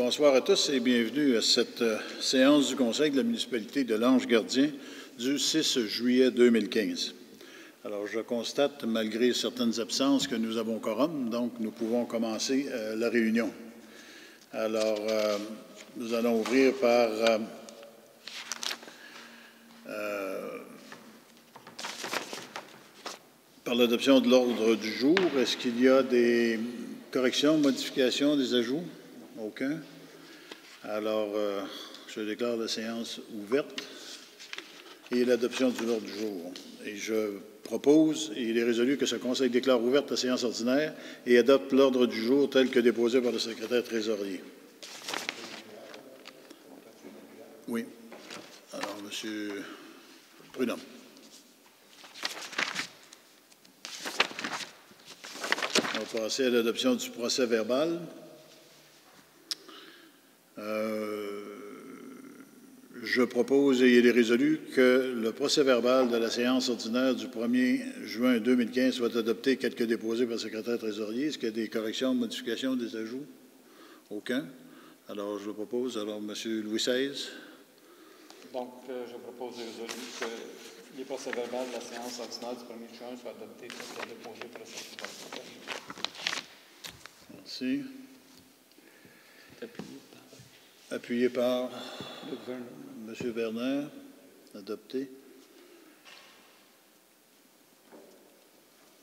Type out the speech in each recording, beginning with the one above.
Bonsoir à tous et bienvenue à cette séance du Conseil de la municipalité de Lange-Gardien du 6 juillet 2015. Alors, je constate, malgré certaines absences, que nous avons quorum, donc nous pouvons commencer la réunion. Alors, nous allons ouvrir par l'adoption de l'ordre du jour. Est-ce qu'il y a des corrections, modifications, des ajouts? Aucun. Alors, je déclare la séance ouverte et l'adoption de l'ordre du jour. Et je propose, et il est résolu que ce Conseil déclare ouverte la séance ordinaire et adopte l'ordre du jour tel que déposé par le secrétaire trésorier. Oui. Alors, M. Prudhomme. On va passer à l'adoption du procès verbal. Je propose, et il est résolu, que le procès-verbal de la séance ordinaire du 1er juin 2015 soit adopté, tel que déposé par le secrétaire trésorier. Est-ce qu'il y a des corrections, modifications, des ajouts? Aucun. Alors, je propose, M. Louis XVI. Donc, je propose et résolu que les procès-verbal de la séance ordinaire du 1er juin soient adoptés, tel que déposé par le secrétaire trésorier. Merci. Appuyé par M. Werner. Adopté.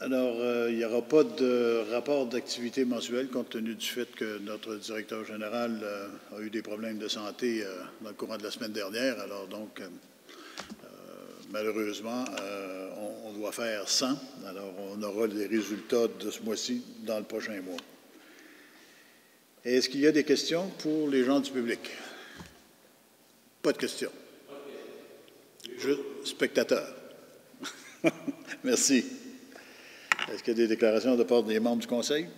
Alors, il n'y aura pas de rapport d'activité mensuel compte tenu du fait que notre directeur général a eu des problèmes de santé dans le courant de la semaine dernière. Alors, donc, malheureusement, on doit faire 100. Alors, on aura les résultats de ce mois-ci dans le prochain mois. Est-ce qu'il y a des questions pour les gens du public? Pas de questions. Juste spectateurs. Merci. Est-ce qu'il y a des déclarations de part des membres du Conseil?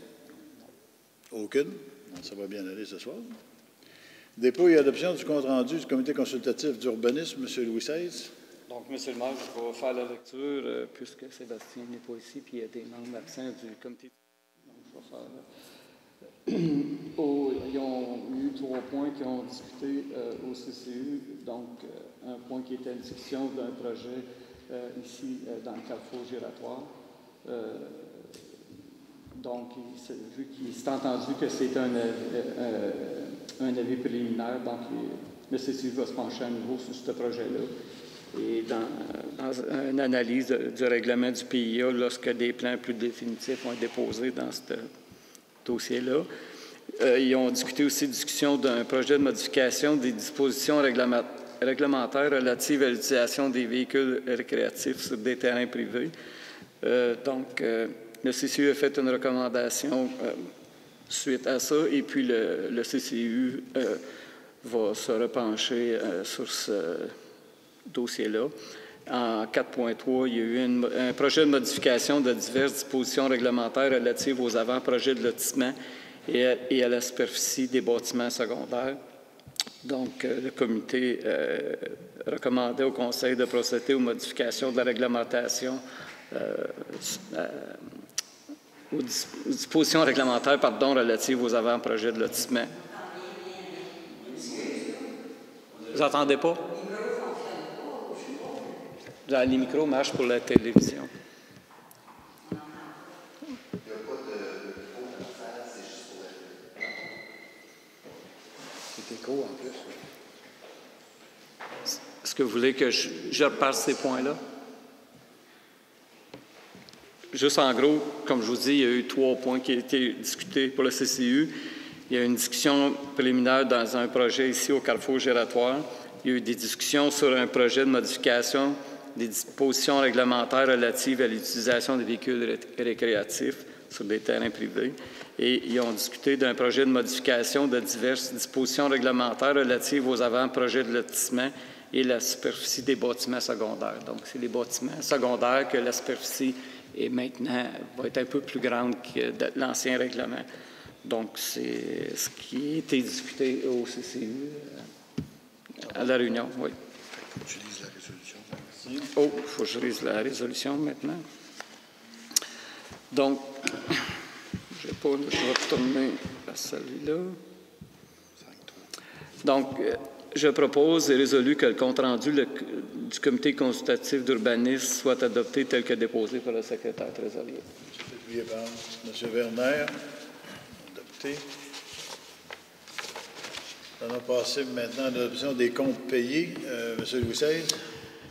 Aucune. Ça va bien aller ce soir. Dépôt et adoption du compte-rendu du Comité consultatif d'urbanisme, M. Louis XVI. Donc, M. le maire, je vais faire la lecture, puisque Sébastien n'est pas ici, puis il y a des membres absents du comité. Donc, je vais faire... ils ont eu 3 points qui ont discuté au CCU. Donc, un point qui était une discussion d'un projet ici dans le carrefour giratoire. Donc, vu qu'il s'est entendu que c'est un avis préliminaire, donc le CCU va se pencher à nouveau sur ce projet-là. Et dans une analyse du règlement du PIA, lorsque des plans plus définitifs ont été déposés dans ce dossier-là. Ils ont discuté aussi d'un projet de modification des dispositions réglementaires relatives à l'utilisation des véhicules récréatifs sur des terrains privés. Donc, le CCU a fait une recommandation suite à ça, et puis le CCU va se repencher sur ce dossier-là. En 4.3, il y a eu un projet de modification de diverses dispositions réglementaires relatives aux avant-projets de lotissement et à la superficie des bâtiments secondaires. Donc, le comité recommandait au Conseil de procéder aux modifications de la réglementation, aux dispositions réglementaires, relatives aux avant-projets de lotissement. Vous n'entendez pas? Les micros marchent pour la télévision. C'est écho en plus. Est-ce que vous voulez que je repasse ces points-là? Juste en gros, comme je vous dis, il y a eu 3 points qui ont été discutés pour le CCU. Il y a eu une discussion préliminaire dans un projet ici au carrefour giratoire. Il y a eu des discussions sur un projet de modification des dispositions réglementaires relatives à l'utilisation des véhicules récréatifs sur des terrains privés. Et ils ont discuté d'un projet de modification de diverses dispositions réglementaires relatives aux avant-projets de lotissement et la superficie des bâtiments secondaires. Donc, c'est les bâtiments secondaires que la superficie est maintenant va être un peu plus grande que l'ancien règlement. Donc, c'est ce qui a été discuté au CCU à la réunion, oui. Tu lises la résolution. Oh, il faut que je lise la résolution maintenant. Donc, je vais retourner à celui-là. Donc, je propose et résolu que le compte-rendu du comité consultatif d'urbanisme soit adopté tel que déposé par le secrétaire trésorier. Appuyé par M. Werner. Adopté. Nous allons passer maintenant à l'adoption des comptes payés. M. Louis XVI.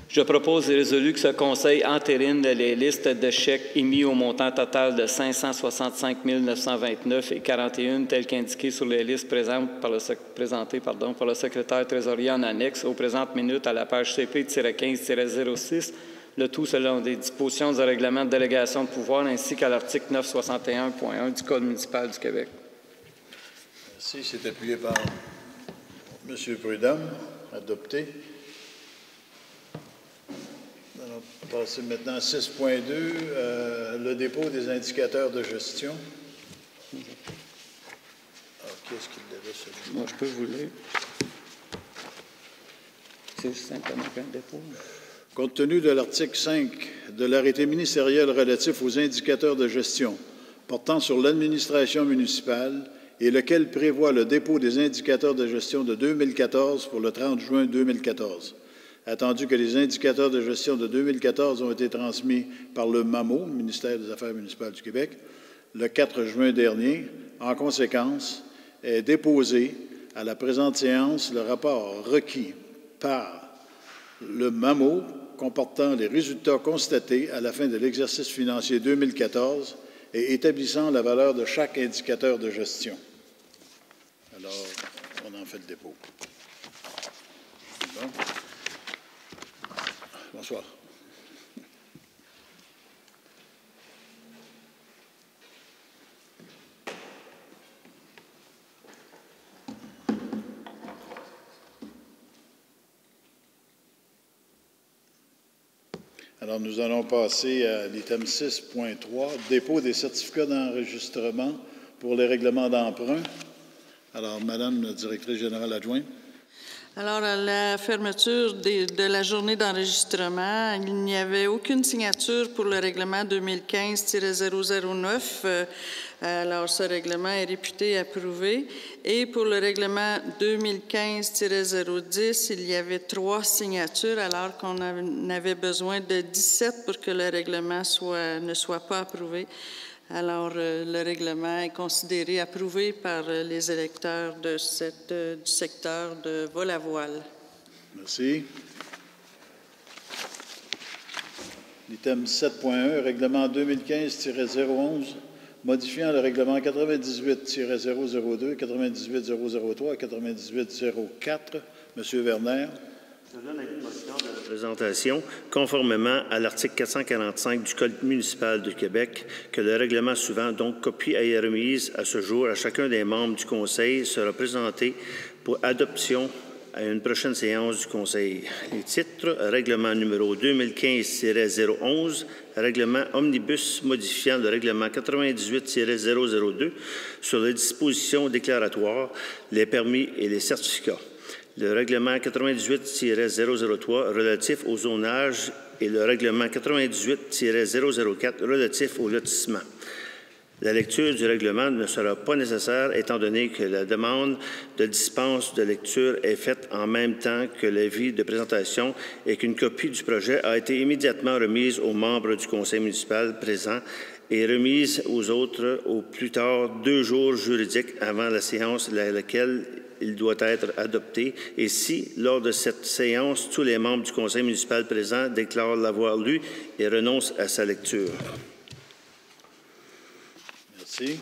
Je propose et résolu que ce Conseil entérine les listes de chèques émis au montant total de 565 929 et 41 telles qu'indiquées sur les listes présentées par le secrétaire trésorier en annexe aux présentes minutes à la page CP-15-06, le tout selon des dispositions du règlement de délégation de pouvoir ainsi qu'à l'article 961.1 du Code municipal du Québec. Merci. C'est appuyé par M. Prudhomme. Adopté. Nous allons passer maintenant à 6.2, le dépôt des indicateurs de gestion. Qu'est-ce qu'il devait celui-là? Moi, je peux vous lire. C'est simplement qu'un dépôt. Compte tenu de l'article 5 de l'arrêté ministériel relatif aux indicateurs de gestion portant sur l'administration municipale et lequel prévoit le dépôt des indicateurs de gestion de 2014 pour le 30 juin 2014. Attendu que les indicateurs de gestion de 2014 ont été transmis par le MAMO, ministère des Affaires municipales du Québec, le 4 juin dernier, en conséquence, est déposé à la présente séance le rapport requis par le MAMO comportant les résultats constatés à la fin de l'exercice financier 2014 et établissant la valeur de chaque indicateur de gestion. Alors, on en fait le dépôt. Bon. Bonsoir. Alors, nous allons passer à l'item 6.3, dépôt des certificats d'enregistrement pour les règlements d'emprunt. Alors, Madame la directrice générale adjointe. Alors, à la fermeture de la journée d'enregistrement, il n'y avait aucune signature pour le règlement 2015-009. Alors, ce règlement est réputé approuvé. Et pour le règlement 2015-010, il y avait 3 signatures, alors qu'on avait besoin de 17 pour que le règlement ne soit pas approuvé. Alors, le règlement est considéré approuvé par les électeurs du secteur de vol-à-voile. Merci. L'item 7.1, règlement 2015-011, modifiant le règlement 98-002, 98-003 et 98-04. Monsieur Werner. Je donne l'avis de motion de la présentation, conformément à l'article 445 du Code municipal du Québec, que le règlement suivant, donc copie et remise à ce jour à chacun des membres du Conseil, sera présenté pour adoption à une prochaine séance du Conseil. Les titres, règlement numéro 2015-011, règlement omnibus modifiant le règlement 98-002 sur les dispositions déclaratoires, les permis et les certificats. Le règlement 98-003 relatif au zonage et le règlement 98-004 relatif au lotissement. La lecture du règlement ne sera pas nécessaire étant donné que la demande de dispense de lecture est faite en même temps que l'avis de présentation et qu'une copie du projet a été immédiatement remise aux membres du conseil municipal présents et remise aux autres au plus tard 2 jours juridiques avant la séance à laquelle il doit être adopté, et si, lors de cette séance, tous les membres du conseil municipal présent déclarent l'avoir lu et renoncent à sa lecture. Merci.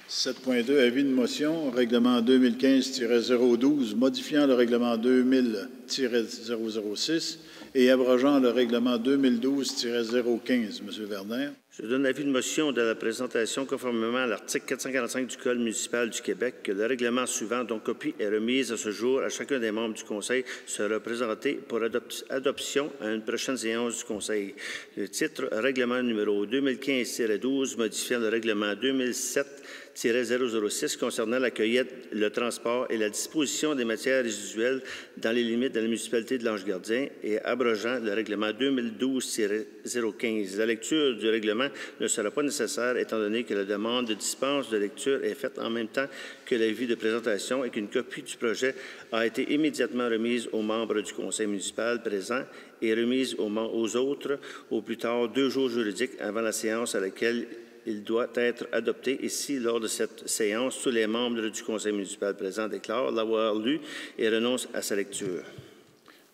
7.2, avis de motion, règlement 2015-012, modifiant le règlement 2000-006 et abrogeant le règlement 2012-015. Monsieur Werner. Je donne l'avis de motion de la présentation conformément à l'article 445 du Code municipal du Québec que le règlement suivant, dont copie est remise à ce jour à chacun des membres du Conseil, sera présenté pour adoption à une prochaine séance du Conseil. Le titre, règlement numéro 2015-12, modifiant le règlement 2007-006 concernant la cueillette, le transport et la disposition des matières résiduelles dans les limites de la municipalité de l'Ange-Gardien et abrogeant le règlement 2012-015. La lecture du règlement ne sera pas nécessaire étant donné que la demande de dispense de lecture est faite en même temps que l'avis de présentation et qu'une copie du projet a été immédiatement remise aux membres du conseil municipal présents et remise aux autres au plus tard 2 jours juridiques avant la séance à laquelle il doit être adopté. Et si, lors de cette séance, tous les membres du conseil municipal présent déclarent l'avoir lu et renoncent à sa lecture.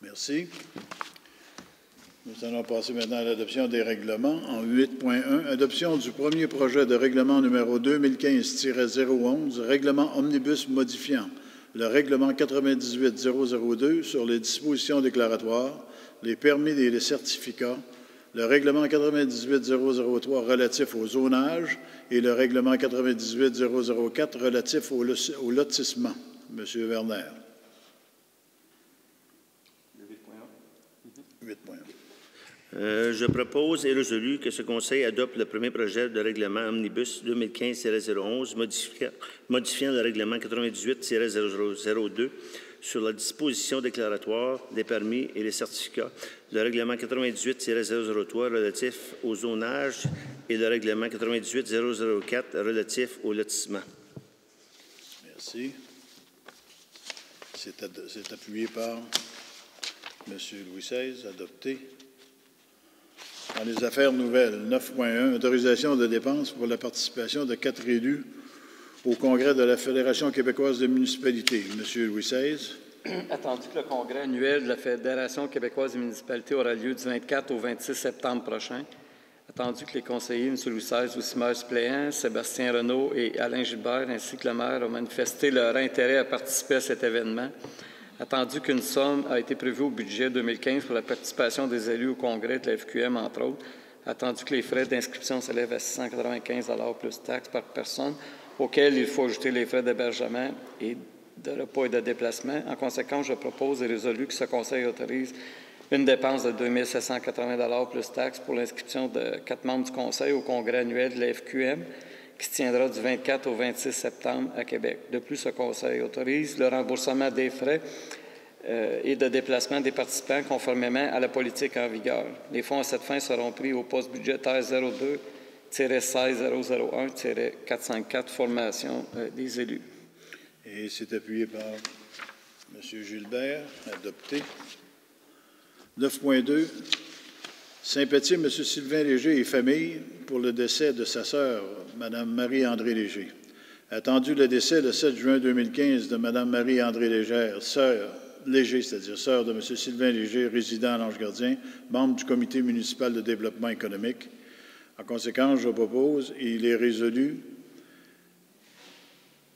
Merci. Nous allons passer maintenant à l'adoption des règlements. En 8.1, adoption du premier projet de règlement numéro 2015-011, règlement omnibus modifiant le règlement 98-002 sur les dispositions déclaratoires, les permis et les certificats, le règlement 98-003 relatif au zonage et le règlement 98-004 relatif au lotissement. Monsieur Werner. 8.1. Je propose et résolu que ce Conseil adopte le premier projet de règlement omnibus 2015-011 modifiant le règlement 98-002 sur la disposition déclaratoire, les permis et les certificats, le règlement 98-003 relatif au zonage et le règlement 98-004 relatif au lotissement. Merci. C'est appuyé par M. Louis XVI, adopté. Dans les affaires nouvelles, 9.1, autorisation de dépenses pour la participation de 4 élus au congrès de la Fédération québécoise des municipalités. M. Louis XVI. Attendu que le congrès annuel de la Fédération québécoise des municipalités aura lieu du 24 au 26 septembre prochain, attendu que les conseillers M. Louis XVI, Ousimer suppléant, Sébastien Renaud et Alain Gilbert, ainsi que le maire, ont manifesté leur intérêt à participer à cet événement, attendu qu'une somme a été prévue au budget 2015 pour la participation des élus au congrès de la FQM, entre autres, attendu que les frais d'inscription s'élèvent à 695 $ plus taxes par personne, auxquels il faut ajouter les frais d'hébergement et de repas et de déplacement. En conséquence, je propose et résolu que ce Conseil autorise une dépense de 2 780 $ plus taxes pour l'inscription de 4 membres du Conseil au congrès annuel de la FQM, qui se tiendra du 24 au 26 septembre à Québec. De plus, ce Conseil autorise le remboursement des frais et de déplacement des participants conformément à la politique en vigueur. Les fonds à cette fin seront pris au poste budgétaire 02-16001-454 formation des élus. Et c'est appuyé par M. Gilbert, adopté. 9.2, sympathie M. Sylvain Léger et famille pour le décès de sa sœur, Mme Marie-André Léger. Attendu le décès le 7 juin 2015 de Mme Marie-André Léger, c'est-à-dire sœur de M. Sylvain Léger, résident à l'Ange-Gardien, membre du comité municipal de développement économique. En conséquence, je propose, et il est résolu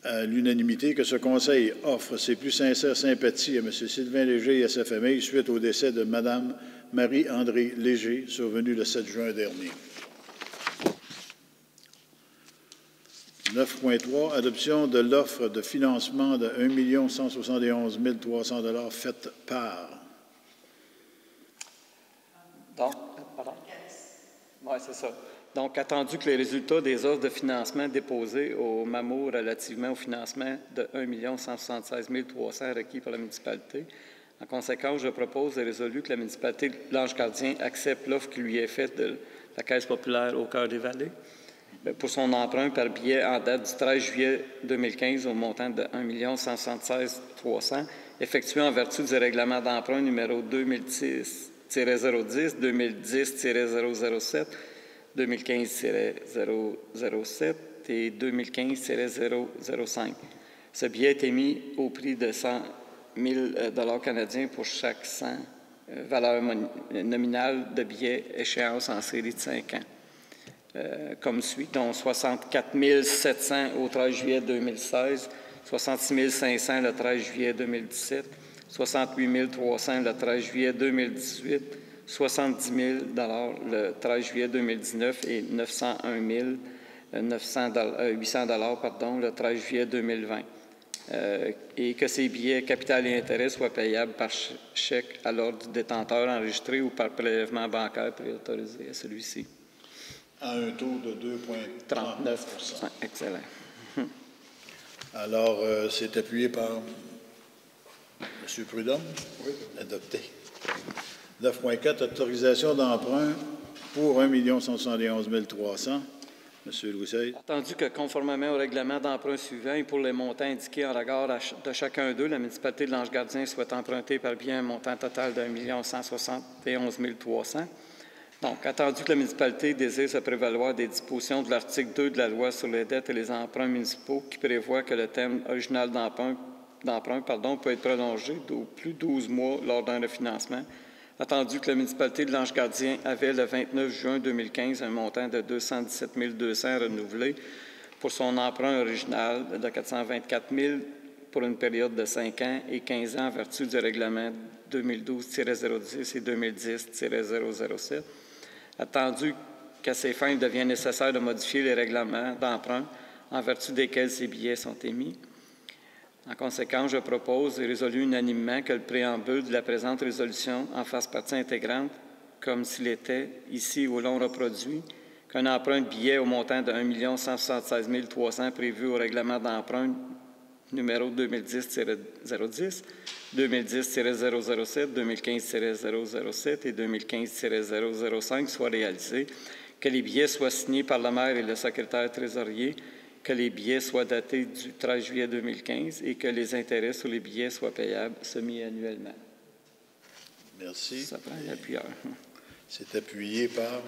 à l'unanimité, que ce Conseil offre ses plus sincères sympathies à M. Sylvain Léger et à sa famille suite au décès de Mme Marie-André Léger, survenu le 7 juin dernier. 9.3, adoption de l'offre de financement de 1 171 300 $ faite par. Donc, pardon? Oui, c'est ça. Donc, attendu que les résultats des offres de financement déposées au MAMO relativement au financement de 1 176 300 requis par la municipalité, en conséquence, je propose et résolu que la municipalité de l'Ange-Gardien accepte l'offre qui lui est faite de la Caisse populaire au cœur des vallées pour son emprunt par billet en date du 13 juillet 2015 au montant de 1 176 300 effectué en vertu du règlement d'emprunt numéro 2010-010, 2010-007, 2015-007 et 2015-005. Ce billet a été mis au prix de 100 000 $ canadiens pour chaque 100 valeur nominale de billets échéance en série de 5 ans. Comme suit, dont 64 700 au 13 juillet 2016, 66 500 le 13 juillet 2017, 68 300 le 13 juillet 2018, 70 000 le 13 juillet 2019 et 901 800 $ le 13 juillet 2020. Et que ces billets capital et intérêt soient payables par chèque à l'ordre du détenteur enregistré ou par prélèvement bancaire préautorisé à celui-ci. À un taux de 2,39 %. Excellent. Alors, c'est appuyé par M. Prudhomme. Oui. Adopté. 9.4, autorisation d'emprunt pour 1 171 300. Monsieur Louis XVI. Attendu que, conformément au règlement d'emprunt suivant et pour les montants indiqués en regard de chacun d'eux, la municipalité de l'Ange-Gardien souhaite emprunter par bien un montant total de 1 171 300. Donc, attendu que la municipalité désire se prévaloir des dispositions de l'article 2 de la loi sur les dettes et les emprunts municipaux qui prévoit que le terme original d'emprunt peut être prolongé d'au plus 12 mois lors d'un refinancement, attendu que la municipalité de l'Ange-Gardien avait le 29 juin 2015 un montant de 217 200 renouvelé pour son emprunt original de 424 000 pour une période de 5 ans et 15 ans en vertu du règlement 2012-010 et 2010-007, attendu qu'à ces fins, il devient nécessaire de modifier les règlements d'emprunt en vertu desquels ces billets sont émis. En conséquence, je propose et résolu unanimement que le préambule de la présente résolution en fasse partie intégrante, comme s'il était ici au long reproduit, qu'un emprunt de billets au montant de 1 176 300 prévu au règlement d'emprunt numéro 2010-010, 2010-007, 2015-007 et 2015-005 soit réalisé, que les billets soient signés par le maire et le secrétaire trésorier, que les billets soient datés du 13 juillet 2015 et que les intérêts sur les billets soient payables semi-annuellement. Merci. Ça prend un appuyeur. C'est appuyé par...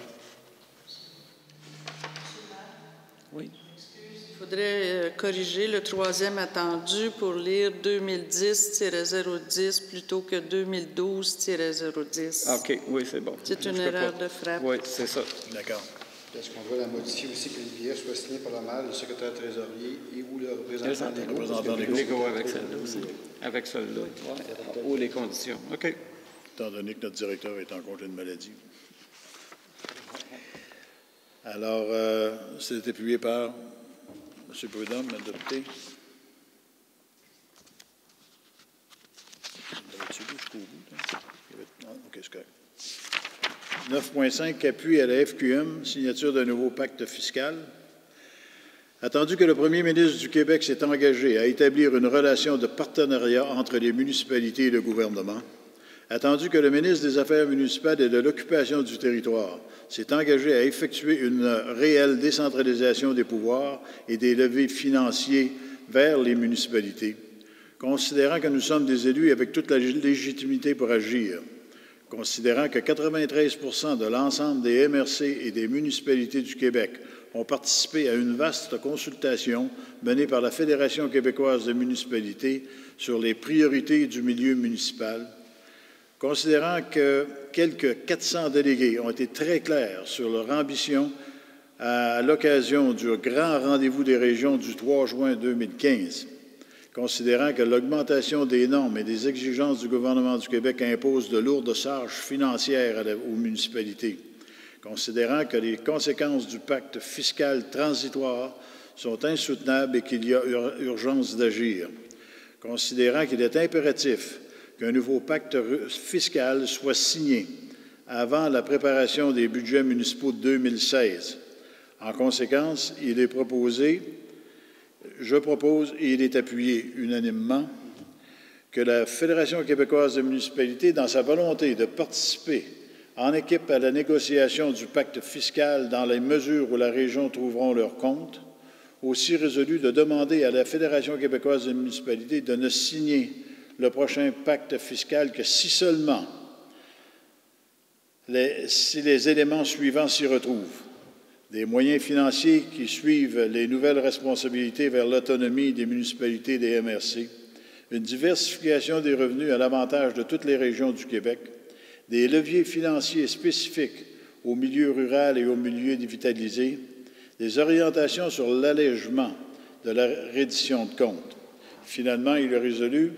Oui. Il faudrait corriger le troisième attendu pour lire 2010-010 plutôt que 2012-010. OK, oui, c'est bon. C'est une erreur de frappe. Oui, c'est ça. D'accord. Est-ce qu'on doit la modifier aussi que les billets soient signés par le maire, le secrétaire trésorier et ou le représentant des Légaux avec celle-là aussi. Avec celle-là. Ouais. Ou les conditions. OK. Étant donné que notre directeur est en congé de maladie. Alors, c'est appuyé par M. Prudhomme, adopté. OK, c'est correct. 9.5, appui à la FQM, signature d'un nouveau pacte fiscal. Attendu que le premier ministre du Québec s'est engagé à établir une relation de partenariat entre les municipalités et le gouvernement, attendu que le ministre des Affaires municipales et de l'Occupation du territoire s'est engagé à effectuer une réelle décentralisation des pouvoirs et des leviers financiers vers les municipalités, considérant que nous sommes des élus avec toute la légitimité pour agir, considérant que 93 % de l'ensemble des MRC et des municipalités du Québec ont participé à une vaste consultation menée par la Fédération québécoise de municipalités sur les priorités du milieu municipal, considérant que quelques 400 délégués ont été très clairs sur leur ambition à l'occasion du grand rendez-vous des régions du 3 juin 2015, considérant que l'augmentation des normes et des exigences du gouvernement du Québec impose de lourdes charges financières aux municipalités, considérant que les conséquences du pacte fiscal transitoire sont insoutenables et qu'il y a urgence d'agir, considérant qu'il est impératif qu'un nouveau pacte fiscal soit signé avant la préparation des budgets municipaux de 2016. En conséquence, je propose, et il est appuyé unanimement, que la Fédération québécoise de municipalités, dans sa volonté de participer en équipe à la négociation du pacte fiscal dans les mesures où la région trouveront leur compte, aussi résolu de demander à la Fédération québécoise de municipalités de ne signer le prochain pacte fiscal que si seulement si les éléments suivants s'y retrouvent. Des moyens financiers qui suivent les nouvelles responsabilités vers l'autonomie des municipalités et des MRC, une diversification des revenus à l'avantage de toutes les régions du Québec, des leviers financiers spécifiques au milieu rural et au milieu dévitalisé, des orientations sur l'allègement de la reddition de comptes. Finalement, il est résolu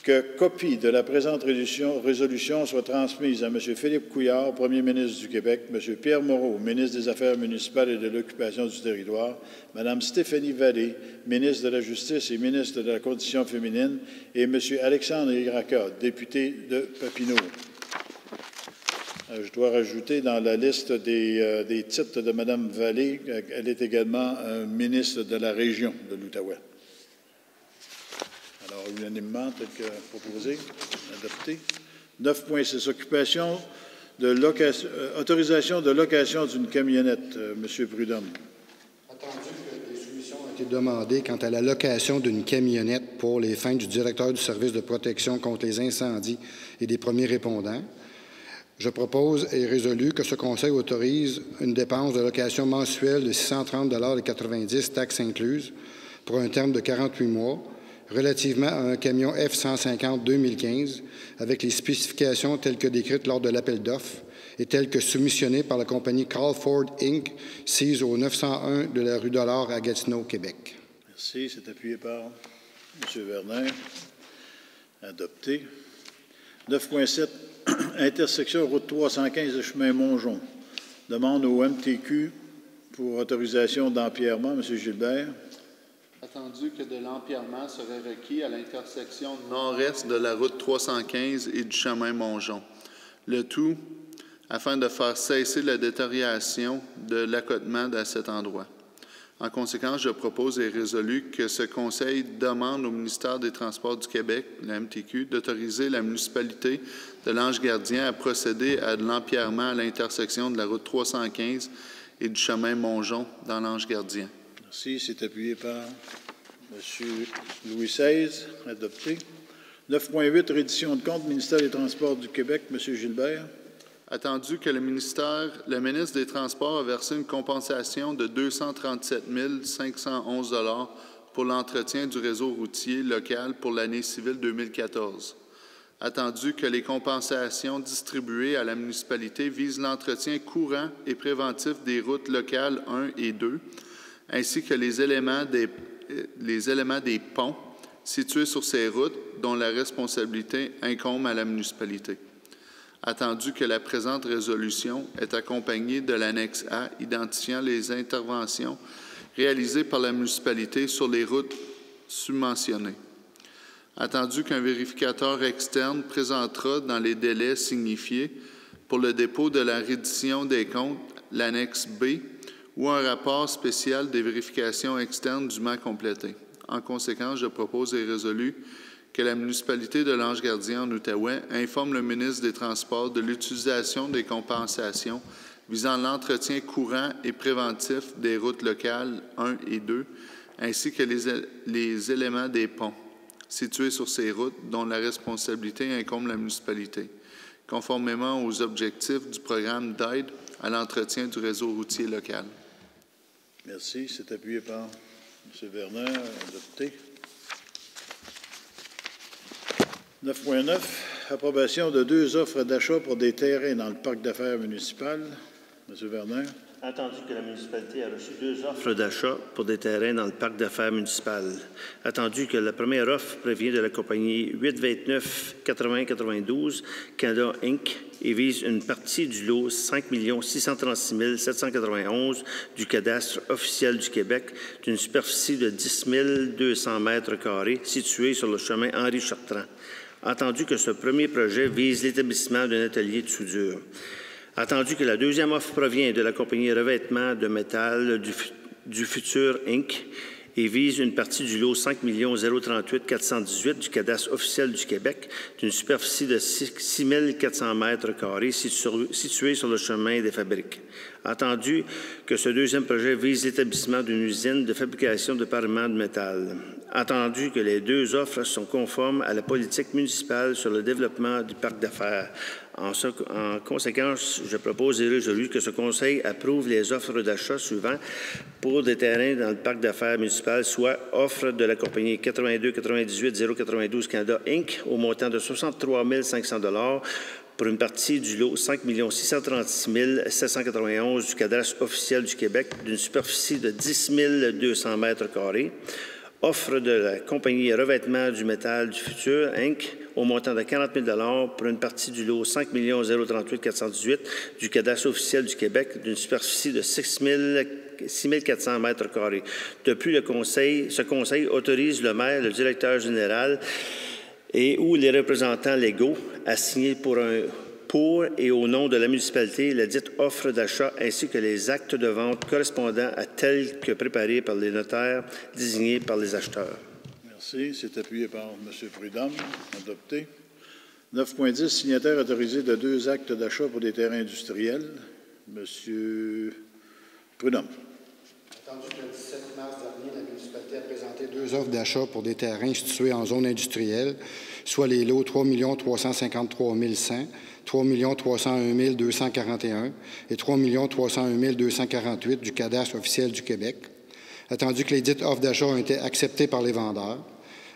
que copie de la présente résolution soit transmise à M. Philippe Couillard, premier ministre du Québec, M. Pierre Moreau, ministre des Affaires municipales et de l'Occupation du territoire, Mme Stéphanie Vallée, ministre de la Justice et ministre de la Condition féminine, et M. Alexandre Iraca, député de Papineau. Je dois rajouter dans la liste des titres de Mme Vallée, elle est également ministre de la région de l'Outaouais. Alors, unanimement, tel que proposé, adopté. 9.6. Occupation autorisation de location d'une camionnette. Monsieur Prudhomme. Attendu que des soumissions ont été demandées quant à la location d'une camionnette pour les fins du directeur du service de protection contre les incendies et des premiers répondants, je propose et résolu que ce Conseil autorise une dépense de location mensuelle de 630,90 taxes incluses pour un terme de 48 mois relativement à un camion F-150 2015 avec les spécifications telles que décrites lors de l'appel d'offres et telles que soumissionnées par la compagnie Crawford Inc., sise au 901 de la rue Dollard à Gatineau, Québec. Merci. C'est appuyé par M. Werner. Adopté. 9.7. Intersection route 315 de chemin Mongeon. Demande au MTQ pour autorisation d'empierrement. M. Gilbert. Attendu que de l'empierrement serait requis à l'intersection nord-est de la route 315 et du chemin Mongeon. Le tout afin de faire cesser la détérioration de l'accotement à cet endroit. En conséquence, je propose et résolu que ce Conseil demande au ministère des Transports du Québec, la MTQ, d'autoriser la municipalité de l'Ange-Gardien à procéder à de l'empierrement à l'intersection de la route 315 et du chemin Mongeon dans l'Ange-Gardien. Merci. C'est appuyé par M. Louis XVI. Adopté. 9.8. Reddition de compte, ministère des Transports du Québec. M. Gilbert. Attendu que le ministre des Transports a versé une compensation de 237 511 $ pour l'entretien du réseau routier local pour l'année civile 2014. Attendu que les compensations distribuées à la municipalité visent l'entretien courant et préventif des routes locales 1 et 2, ainsi que les éléments des ponts situés sur ces routes dont la responsabilité incombe à la municipalité. Attendu que la présente résolution est accompagnée de l'annexe A identifiant les interventions réalisées par la municipalité sur les routes submentionnées. Attendu qu'un vérificateur externe présentera dans les délais signifiés pour le dépôt de la reddition des comptes, l'annexe B, ou un rapport spécial des vérifications externes dûment complété. En conséquence, je propose et résolu que la municipalité de l'Ange-Gardien en Outaouais informe le ministre des Transports de l'utilisation des compensations visant l'entretien courant et préventif des routes locales 1 et 2, ainsi que les éléments des ponts situés sur ces routes dont la responsabilité incombe la municipalité, conformément aux objectifs du programme d'aide à l'entretien du réseau routier local. Merci. C'est appuyé par M. Werner. Adopté. 9.9. Approbation de 2 offres d'achat pour des terrains dans le parc d'affaires municipal. M. Werner. Attendu que la municipalité a reçu 2 offres d'achat pour des terrains dans le parc d'affaires municipal. Attendu que la première offre provient de la compagnie 829-8092 Canada Inc. et vise une partie du lot 5 636 791 du cadastre officiel du Québec d'une superficie de 10 200 mètres carrés située sur le chemin Henri-Chartrand. Attendu que ce premier projet vise l'établissement d'un atelier de soudure. Attendu que la deuxième offre provient de la compagnie Revêtement de métal du Futur Inc. et vise une partie du lot 5 038 418 du cadastre officiel du Québec d'une superficie de 6 400 mètres carrés située sur le chemin des Fabriques. Attendu que ce deuxième projet vise l'établissement d'une usine de fabrication de parements de métal. Attendu que les 2 offres sont conformes à la politique municipale sur le développement du parc d'affaires. En conséquence, je propose et résolu que ce Conseil approuve les offres d'achat suivantes pour des terrains dans le parc d'affaires municipal, soit offre de la compagnie 82-98-092 Canada Inc. au montant de 63 500 $ pour une partie du lot 5 636 791 du cadastre officiel du Québec d'une superficie de 10 200 mètres carrés. Offre de la compagnie Revêtement du métal du Futur Inc. au montant de 40 000 $ pour une partie du lot 5 038 418 du cadastre officiel du Québec d'une superficie de 6 400 mètres carrés. De plus, ce Conseil autorise le maire, le directeur général et ou les représentants légaux à signer pour et au nom de la municipalité la dite offre d'achat ainsi que les actes de vente correspondant à tels que préparés par les notaires désignés par les acheteurs. Merci. C'est appuyé par M. Prudhomme. Adopté. 9.10, signataire autorisé de 2 actes d'achat pour des terrains industriels. Monsieur Prudhomme. Attendu que le 17 mars dernier, la municipalité a présenté 2 offres d'achat pour des terrains situés en zone industrielle, soit les lots 3 353 100, 3 301 241 et 3 301 248 du cadastre officiel du Québec. Attendu que les dites offres d'achat ont été acceptées par les vendeurs.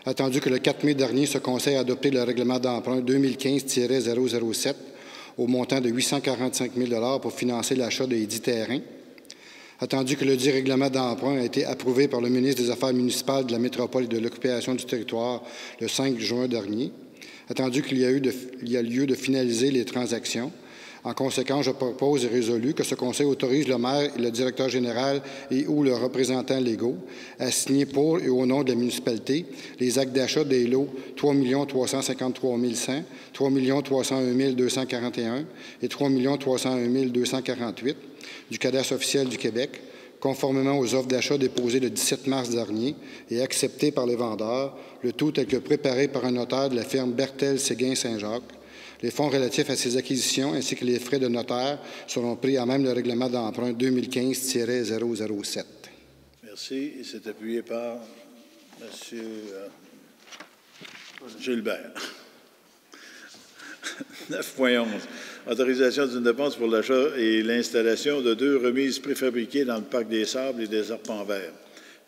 Attendu que le 4 mai dernier, ce Conseil a adopté le règlement d'emprunt 2015-007 au montant de 845 000 pour financer l'achat des dits terrains. Attendu que le dit règlement d'emprunt a été approuvé par le ministre des Affaires municipales de la Métropole et de l'Occupation du territoire le 5 juin dernier. Attendu qu'il y a lieu de finaliser les transactions. En conséquence, je propose et résolu que ce Conseil autorise le maire et le directeur général et ou le représentant légaux à signer pour et au nom de la municipalité les actes d'achat des lots 3 353 100, 3 301 241 et 3 301 248 du cadastre officiel du Québec, conformément aux offres d'achat déposées le 17 mars dernier et acceptées par les vendeurs, le tout tel que préparé par un notaire de la firme Bertel-Séguin-Saint-Jacques. Les fonds relatifs à ces acquisitions ainsi que les frais de notaire seront pris à même le règlement d'emprunt 2015-007. Merci. Et c'est appuyé par M. Gilbert. 9.11. Autorisation d'une dépense pour l'achat et l'installation de 2 remises préfabriquées dans le Parc des Sables et des Arpents verts.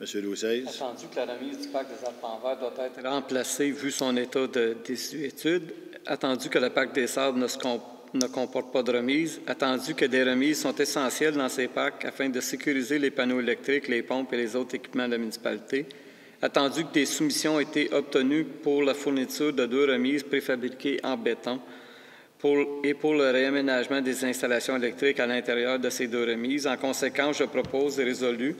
M. Louis XVI. Attendu que la remise du Parc des Arpents verts doit être remplacée vu son état de désuétude, attendu que le Parc des Sables ne comporte pas de remise, attendu que des remises sont essentielles dans ces parcs afin de sécuriser les panneaux électriques, les pompes et les autres équipements de la municipalité, attendu que des soumissions ont été obtenues pour la fourniture de 2 remises préfabriquées en béton pour le réaménagement des installations électriques à l'intérieur de ces 2 remises. En conséquence, je propose et résolu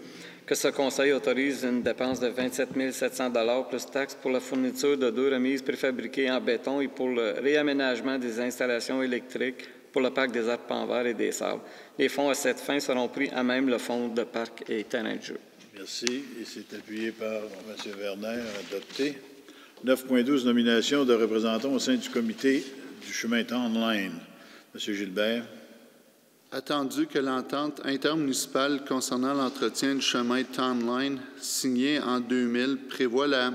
que ce Conseil autorise une dépense de 27 700 $ plus taxes pour la fourniture de 2 remises préfabriquées en béton et pour le réaménagement des installations électriques pour le Parc des Arpents verts et des Sables. Les fonds à cette fin seront pris à même le fonds de parc et terrain de jeu. Merci. Et c'est appuyé par M. Werner, adopté. 9.12, nomination de représentants au sein du comité du chemin Townline. M. Gilbert. Attendu que l'entente intermunicipale concernant l'entretien du chemin Townline, signée en 2000, prévoit la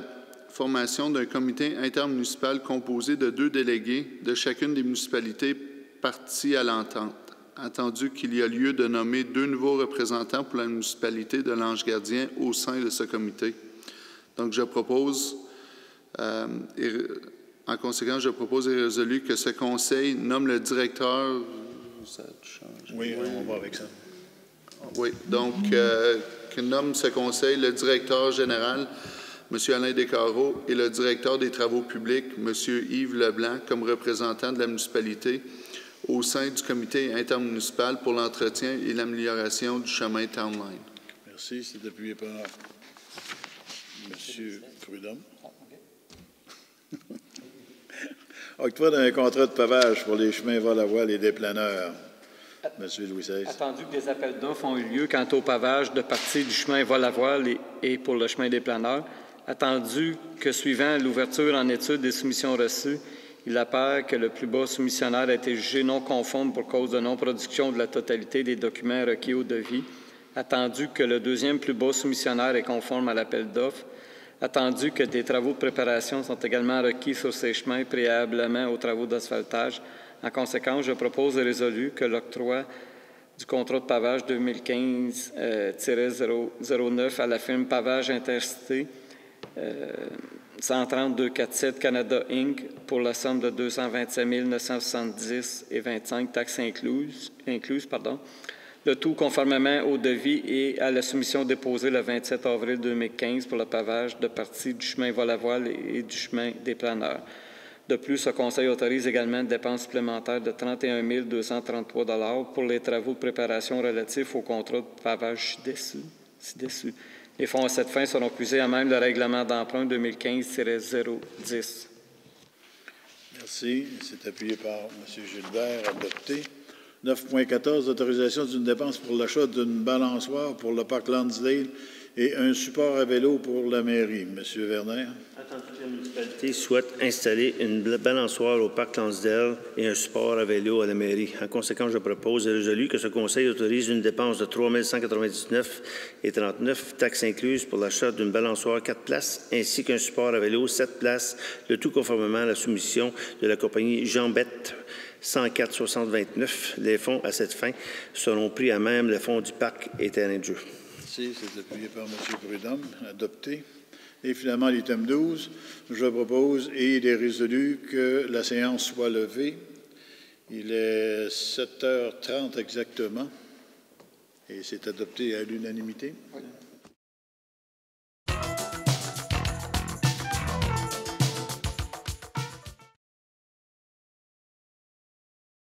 formation d'un comité intermunicipal composé de 2 délégués de chacune des municipalités parties à l'entente. Attendu qu'il y a lieu de nommer 2 nouveaux représentants pour la municipalité de l'Ange-Gardien au sein de ce comité. Donc, je propose, en conséquence, je propose et résolu que ce conseil nomme le directeur. Ça change. Oui, on va avec ça. Oui, donc, que nomme ce conseil le directeur général, M. Alain Descarreaux, et le directeur des travaux publics, M. Yves Leblanc, comme représentant de la municipalité au sein du comité intermunicipal pour l'entretien et l'amélioration du chemin Townline. Merci. C'est appuyé par M. Prudhomme. Octroi d'un contrat de pavage pour les chemins vol-à-voile et des planeurs. M. Louis XVI. Attendu que des appels d'offres ont eu lieu quant au pavage de partie du chemin vol-à-voile et pour le chemin des planeurs, attendu que suivant l'ouverture en étude des soumissions reçues, il apparaît que le plus bas soumissionnaire a été jugé non conforme pour cause de non-production de la totalité des documents requis au devis, attendu que le 2e plus bas soumissionnaire est conforme à l'appel d'offres, attendu que des travaux de préparation sont également requis sur ces chemins préalablement aux travaux d'asphaltage. En conséquence, je propose et résolu que l'octroi du contrat de pavage 2015-009 à la firme Pavage Intercité 130-247 Canada Inc. pour la somme de 227 970,25 taxes incluses, le tout conformément au devis et à la soumission déposée le 27 avril 2015 pour le pavage de partie du chemin vol-à-voile et du chemin des planeurs. De plus, ce Conseil autorise également une dépense supplémentaire de 31 233 $ pour les travaux de préparation relatifs au contrat de pavage ci-dessus. Les fonds à cette fin seront puisés à même le règlement d'emprunt 2015-010. Merci. C'est appuyé par M. Gilbert, adopté. 9.14, autorisation d'une dépense pour l'achat d'une balançoire pour le parc Lonsdale et un support à vélo pour la mairie. Monsieur Werner. Attendu que la municipalité souhaite installer une balançoire au parc Lansdale et un support à vélo à la mairie. En conséquence, je propose et résolu que ce conseil autorise une dépense de 3 199,39 taxes incluses pour l'achat d'une balançoire 4 places ainsi qu'un support à vélo 7 places, le tout conformément à la soumission de la compagnie Jean-Bette 104-60-29. Les fonds à cette fin seront pris à même le fonds du parc et terrain de jeu. Merci. C'est appuyé par M. Prudhomme. Adopté. Et finalement, l'item 12, je propose et il est résolu que la séance soit levée. Il est 7h30 exactement et c'est adopté à l'unanimité. Oui.